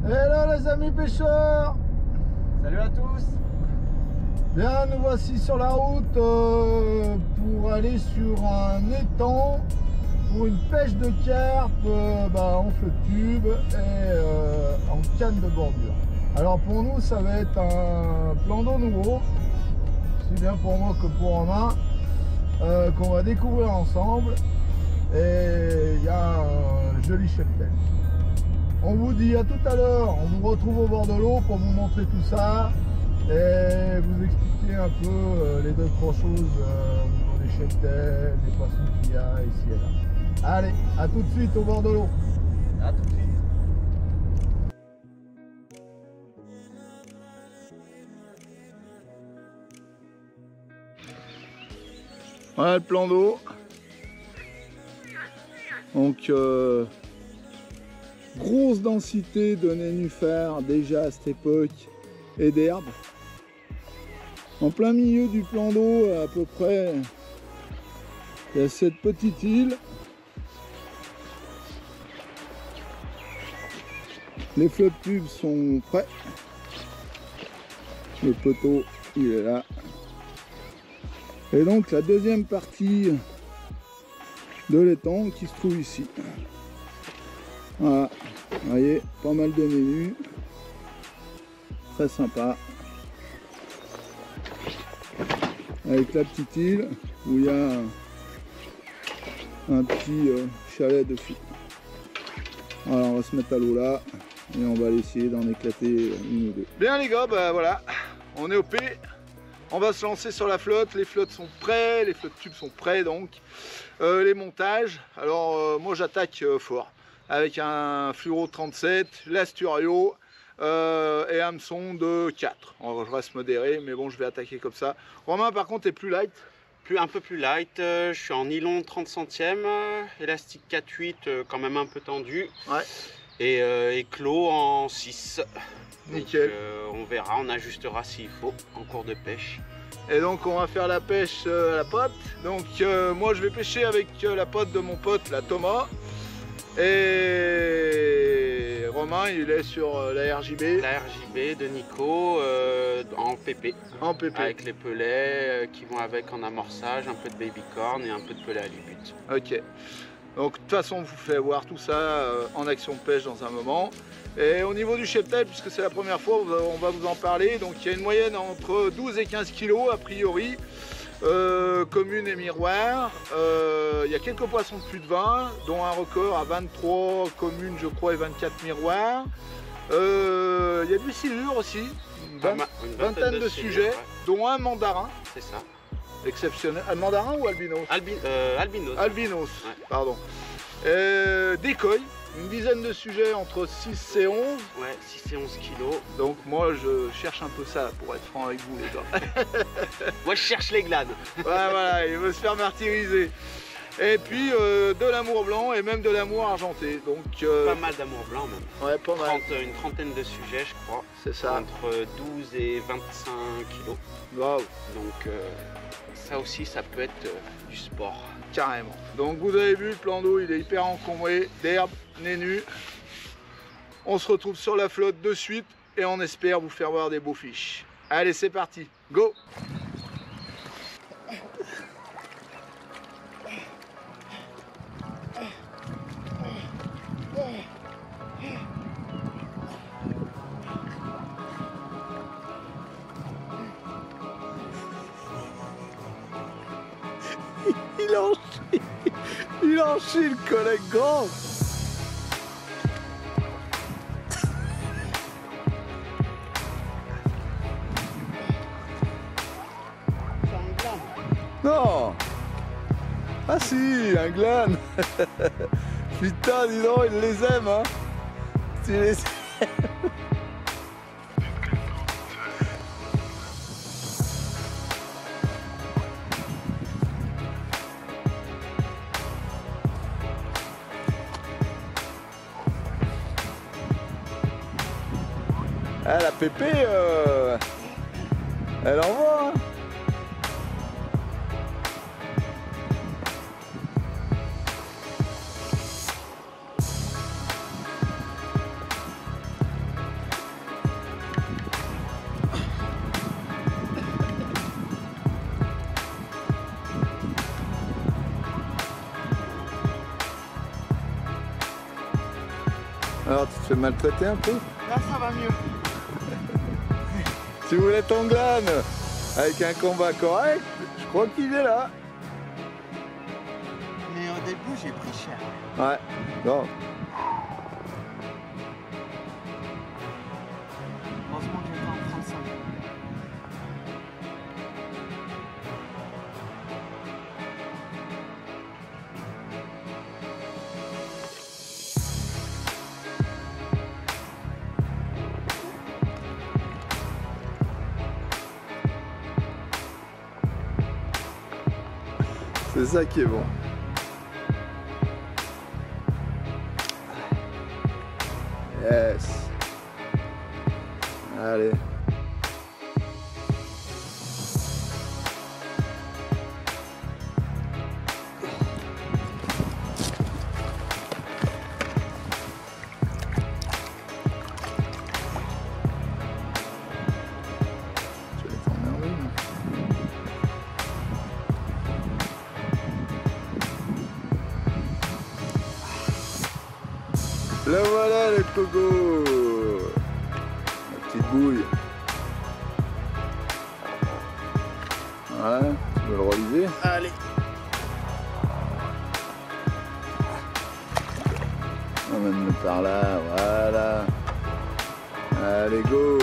Hello les amis pêcheurs. Salut à tous. Bien, nous voici sur la route pour aller sur un étang pour une pêche de carpe en flotte tube et en canne de bordure. Alors pour nous ça va être un plan d'eau nouveau, aussi bien pour moi que pour Romain, qu'on va découvrir ensemble. Et il y a un joli cheptel. On vous dit à tout à l'heure, on vous retrouve au bord de l'eau pour vous montrer tout ça et vous expliquer un peu les deux trois choses au niveau des cheptels, des poissons qu'il y a ici et là. Allez, à tout de suite au bord de l'eau. À tout de suite. Voilà le plan d'eau. Donc grosse densité de nénuphars déjà à cette époque et d'herbes. En plein milieu du plan d'eau à peu près, il y a cette petite île. Les flotte tubes sont prêts. Le poteau il est là. Et donc la deuxième partie de l'étang qui se trouve ici. Voilà, vous voyez, pas mal de menus, très sympa, avec la petite île où il y a un petit chalet dessus. Alors on va se mettre à l'eau là et on va essayer d'en éclater une ou deux. Bien les gars, bah voilà, on est au P. On va se lancer sur la flotte, les flottes sont prêts, les flottes tubes sont prêts donc. Les montages, alors moi j'attaque fort avec un fluoro 37, l'Asturio et hameçon de 4. Alors, je reste modéré mais bon je vais attaquer comme ça. Romain par contre est plus light. Un peu plus light, je suis en nylon 30 centièmes, élastique 4-8 quand même un peu tendu. Ouais. Et éclos en 6. Nickel. Donc, on verra, on ajustera s'il faut en cours de pêche. Et donc on va faire la pêche à la pote. Donc moi je vais pêcher avec la pote de mon pote, la Thomas. Et Romain il est sur la RJB. La RJB de Nico en PP. En PP. Avec les pelets qui vont avec en amorçage, un peu de baby corn et un peu de pellet à libut. Ok. Donc de toute façon on vous fait voir tout ça en action de pêche dans un moment. Et au niveau du cheptel, puisque c'est la première fois, on va vous en parler. Donc il y a une moyenne entre 12 et 15 kg a priori, commune et miroir. Il y a quelques poissons de plus de 20, dont un record à 23 communes je crois et 24 miroirs. Il y a du silure aussi, une vingtaine de sujets, ouais. Dont un mandarin. C'est ça. Exceptionnel. Un mandarin ou albinos? Albinos. Albinos, ouais. Pardon. Décoil. Une dizaine de sujets entre 6 et 11. Ouais, 6 et 11 kilos. Donc moi je cherche un peu ça pour être franc avec vous les gars. Moi je cherche les glades. Ouais, voilà, il veut se faire martyriser. Et puis de l'amour blanc et même de l'amour argenté. Donc pas mal d'amour blanc même. Ouais, pas mal. Une trentaine de sujets je crois. C'est ça. Entre 12 et 25 kilos. Waouh. Donc ça aussi ça peut être du sport. Carrément. Donc vous avez vu le plan d'eau il est hyper encombré d'herbe, nénu. On se retrouve sur la flotte de suite et on espère vous faire voir des beaux fiches. Allez c'est parti, go! Il enchie le collègue grand. Non. Ah si, un glane. Putain, dis donc, il les aime, hein. Tu les aimes. Ah, la pépé, elle envoie, hein. Alors, tu te fais maltraiter un peu? Là, ça va mieux. Tu voulais ton glane avec un combat correct? Je crois qu'il est là. Mais au début, j'ai pris cher. Ouais, bon. Heureusement que j'étais en 35. C'est ça qui est bon. Yes. Allez. Je vais t'emmerder. Le voilà le coco. La petite bouille. Voilà, tu veux le reliser? Allez. Emmène-le par là, voilà. Allez, go.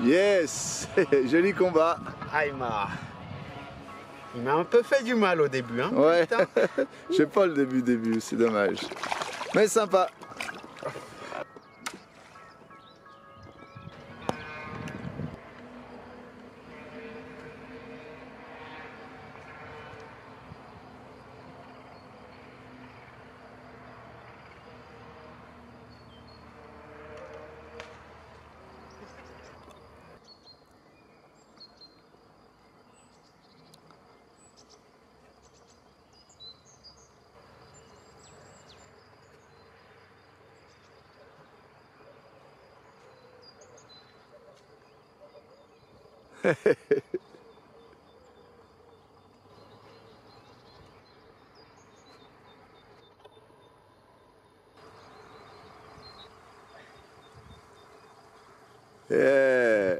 Yes. Joli combat. Ah, il m'a un peu fait du mal au début, hein. Ouais. Putain. Je sais pas le début, c'est dommage. Mais sympa. Yeah.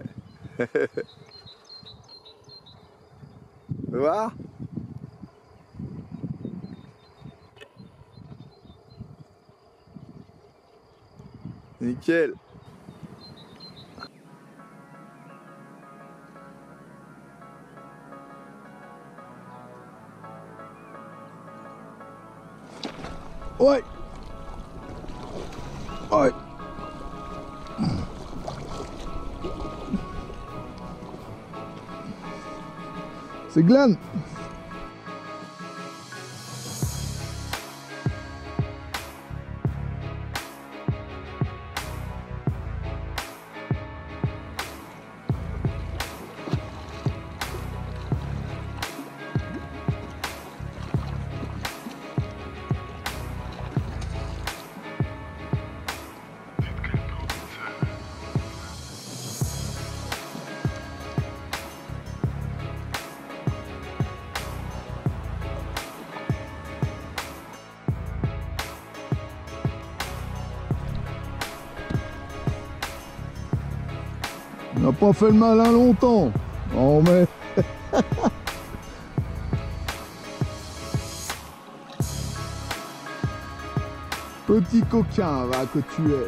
Tu vois? Nickel. Ouais. Ouais. C'est Glenn. On n'a pas fait le malin longtemps. Oh mais... Petit coquin, va, que tu es.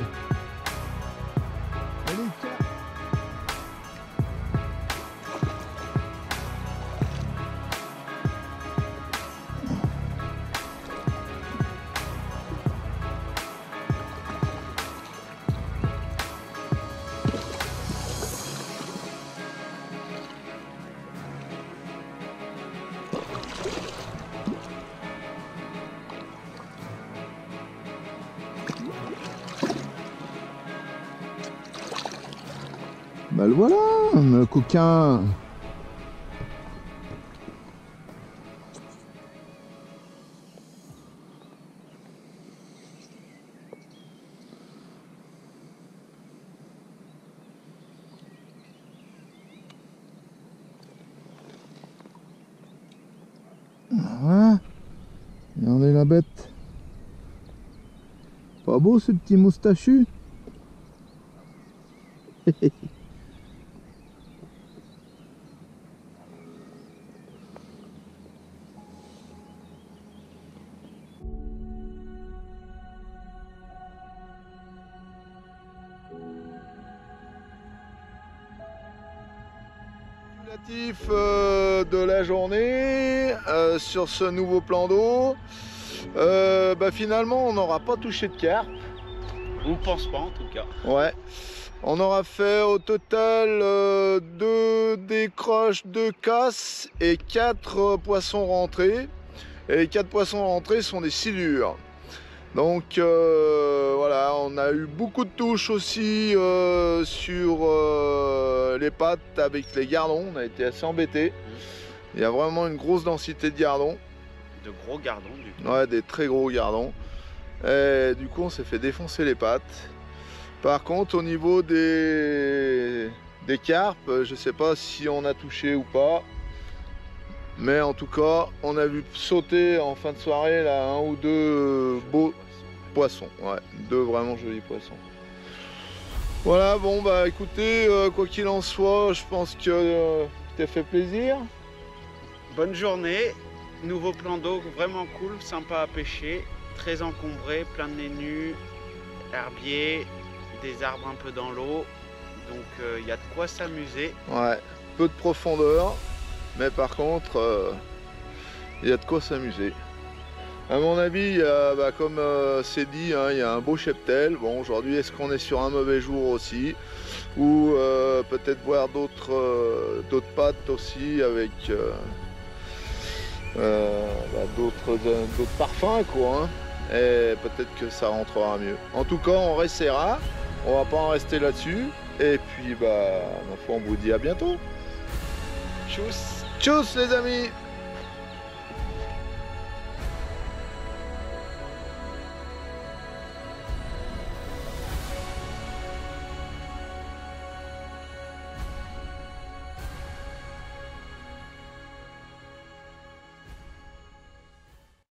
Allez, tiens. Bah le voilà, le coquin. Voilà. Regardez la bête. Pas beau ce petit moustachu. De la journée sur ce nouveau plan d'eau, finalement on n'aura pas touché de carpe. On pense pas en tout cas. Ouais, on aura fait au total 2 décroches, 2 casses et 4 poissons rentrés. Et les 4 poissons rentrés sont des silures. Donc voilà, on a eu beaucoup de touches aussi sur les pattes avec les gardons. On a été assez embêtés. Il y a vraiment une grosse densité de gardons. De gros gardons du coup. Ouais, des très gros gardons. Et du coup on s'est fait défoncer les pattes. Par contre au niveau des carpes, je sais pas si on a touché ou pas. Mais en tout cas, on a vu sauter en fin de soirée là, 1 ou 2 beaux poissons. Ouais, 2 vraiment jolis poissons. Voilà, bon bah écoutez, quoi qu'il en soit, je pense que t'as fait plaisir. Bonne journée, nouveau plan d'eau vraiment cool, sympa à pêcher, très encombré, plein de nez nus, herbiers, des arbres un peu dans l'eau, donc il y a de quoi s'amuser. Ouais, peu de profondeur. Mais par contre, il y a de quoi s'amuser. À mon avis, il y a, comme c'est dit, hein, il y a un beau cheptel. Bon, aujourd'hui, est-ce qu'on est sur un mauvais jour aussi? Ou peut-être voir d'autres pattes aussi avec d'autres parfums, quoi. Hein. Et peut-être que ça rentrera mieux. En tout cas, on restera. On va pas en rester là-dessus. Et puis, ma foi, on vous dit à bientôt. Tchuss! Tchuss les amis!